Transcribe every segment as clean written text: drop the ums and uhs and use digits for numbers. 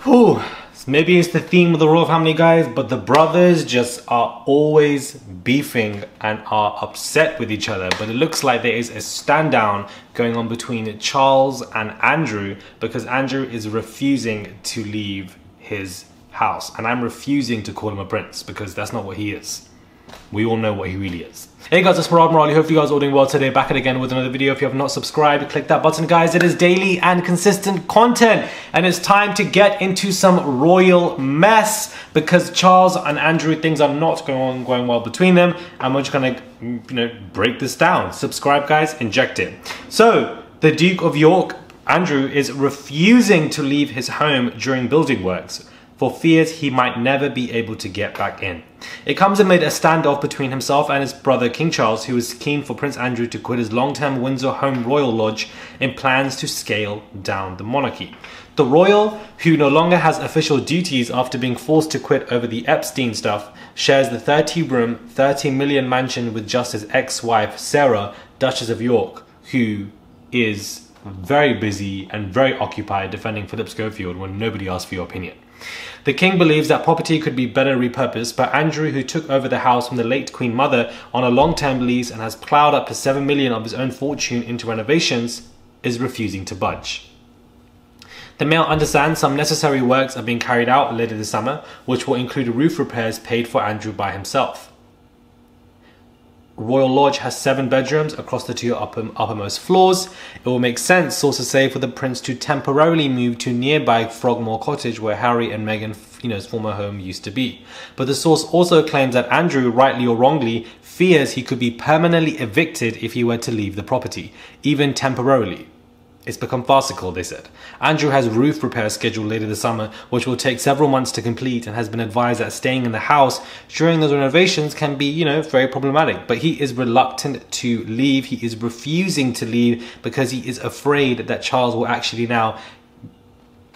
Whew. Maybe it's the theme of the royal family, guys, but the brothers just are always beefing and are upset with each other. But it looks like there is a stand down going on between Charles and Andrew, because Andrew is refusing to leave his house. And I'm refusing to call him a prince, because that's not what he is. We all know what he really is. Hey guys, it's Murad Merali. Hope you guys are all doing well today. Back at again with another video. If you have not subscribed, click that button, guys. It is daily and consistent content, and it's time to get into some royal mess, because Charles and Andrew, things are not going well between them, and we're just gonna, break this down. Subscribe, guys. Inject it. So the Duke of York, Andrew, is refusing to leave his home during building works, for fears he might never be able to get back in. It comes amid a standoff between himself and his brother King Charles, who is keen for Prince Andrew to quit his long-term Windsor home royal lodge in plans to scale down the monarchy. The royal, who no longer has official duties after being forced to quit over the Epstein stuff, shares the 30-room, 30 million mansion with just his ex-wife Sarah, Duchess of York, who is very busy and very occupied defending Philip Schofield when nobody asks for your opinion. The king believes that property could be better repurposed, but Andrew, who took over the house from the late Queen Mother on a long-term lease and has ploughed up to 7 million of his own fortune into renovations, is refusing to budge. The Mail understands some necessary works are being carried out later this summer, which will include roof repairs paid for Andrew by himself. Royal Lodge has 7 bedrooms across the 2 uppermost floors. It will make sense, sources say, for the prince to temporarily move to nearby Frogmore Cottage, where Harry and Meghan's former home used to be. But the source also claims that Andrew, rightly or wrongly, fears he could be permanently evicted if he were to leave the property, even temporarily. It's become farcical, they said. Andrew has roof repairs scheduled later this summer, which will take several months to complete, and has been advised that staying in the house during those renovations can be, very problematic. But he is reluctant to leave. He is refusing to leave because he is afraid that Charles will actually now...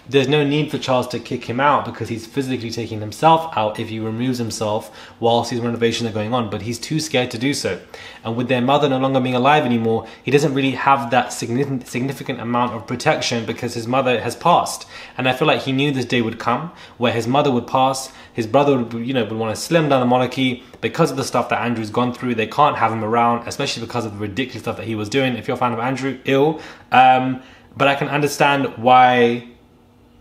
There's no need for Charles to kick him out, because he's physically taking himself out if he removes himself whilst these renovations are going on, but he's too scared to do so. And with their mother no longer being alive anymore, he doesn't really have that significant amount of protection, because his mother has passed. And I feel like he knew this day would come where his mother would pass, his brother would, would want to slim down the monarchy. Because of the stuff that Andrew's gone through, they can't have him around, especially because of the ridiculous stuff that he was doing. If you're a fan of Andrew, ill. But I can understand why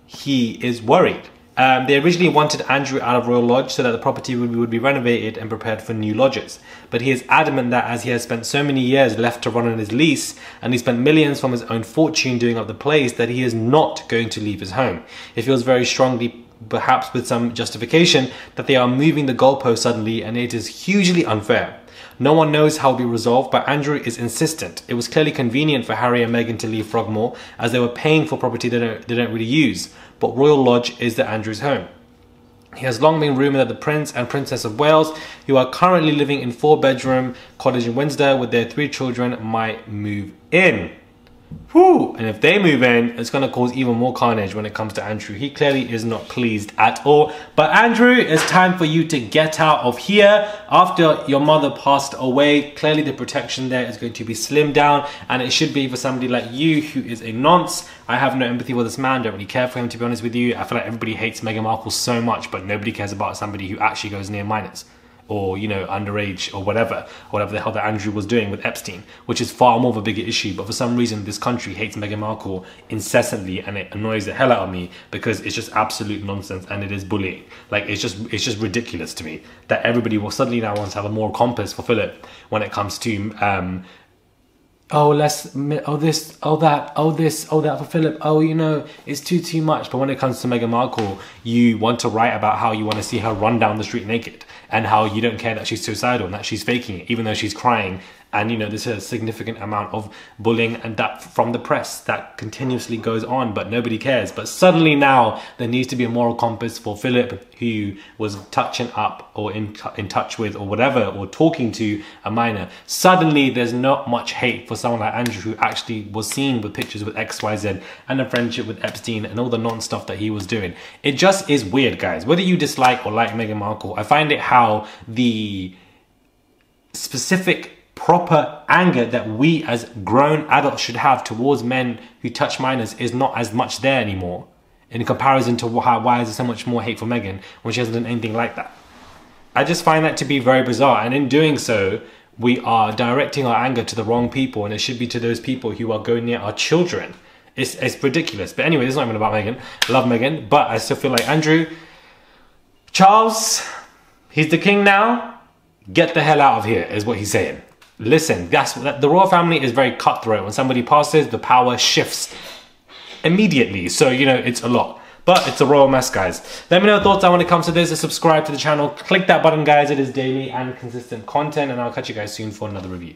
he is worried. They originally wanted Andrew out of Royal Lodge so that the property would be renovated and prepared for new lodges. But he is adamant that as he has spent so many years left to run on his lease, and he spent millions from his own fortune doing up the place, that he is not going to leave his home. He feels very strongly, perhaps with some justification, that they are moving the goalpost suddenly, and it is hugely unfair. No one knows how it will be resolved, but Andrew is insistent. It was clearly convenient for Harry and Meghan to leave Frogmore, as they were paying for property they don't really use. But Royal Lodge is Andrew's home. He has long been rumoured that the Prince and Princess of Wales, who are currently living in 4-bedroom cottage in Windsor with their 3 children, might move in. Whew. And if they move in, it's going to cause even more carnage when it comes to Andrew. He clearly is not pleased at all. But Andrew, it's time for you to get out of here. After your mother passed away, clearly the protection there is going to be slimmed down, and it should be for somebody like you, who is a nonce. I have no empathy for this man, don't really care for him, to be honest with you. I feel like everybody hates Meghan Markle so much, but nobody cares about somebody who actually goes near minors, or underage, or whatever the hell that Andrew was doing with Epstein, which is far more of a bigger issue. But for some reason this country hates Meghan Markle incessantly, and it annoys the hell out of me, because it's just absolute nonsense, and it is bullying. Like, it's just ridiculous to me that everybody will suddenly now wants to have a moral compass for Philip when it comes to this, oh that for Philip, it's too much. But when it comes to Meghan Markle, you want to write about how you want to see her run down the street naked, and how you don't care that she's suicidal and that she's faking it, even though she's crying. And there's a significant amount of bullying and that from the press that continuously goes on, but nobody cares. But suddenly now there needs to be a moral compass for Philip, who was touching up or in touch with or whatever, or talking to a minor. Suddenly there's not much hate for someone like Andrew, who actually was seen with pictures with XYZ and a friendship with Epstein and all the non-stuff that he was doing. It just is weird, guys. Whether you dislike or like Meghan Markle, I find it how the specific proper anger that we as grown adults should have towards men who touch minors is not as much there anymore. in comparison to why is there so much more hate for Meghan when she hasn't done anything like that. I just find that to be very bizarre, and in doing so, we are directing our anger to the wrong people, and it should be to those people who are going near our children. It's ridiculous. But anyway, this is not even about Meghan. I love Meghan, but I still feel like Andrew, Charles, he's the king now. Get the hell out of here, is what he's saying. Listen, the royal family is very cutthroat. When somebody passes, the power shifts immediately. So, you know, it's a lot. But it's a royal mess, guys. Let me know your thoughts down when it comes to this. And subscribe to the channel. Click that button, guys. It is daily and consistent content. And I'll catch you guys soon for another review.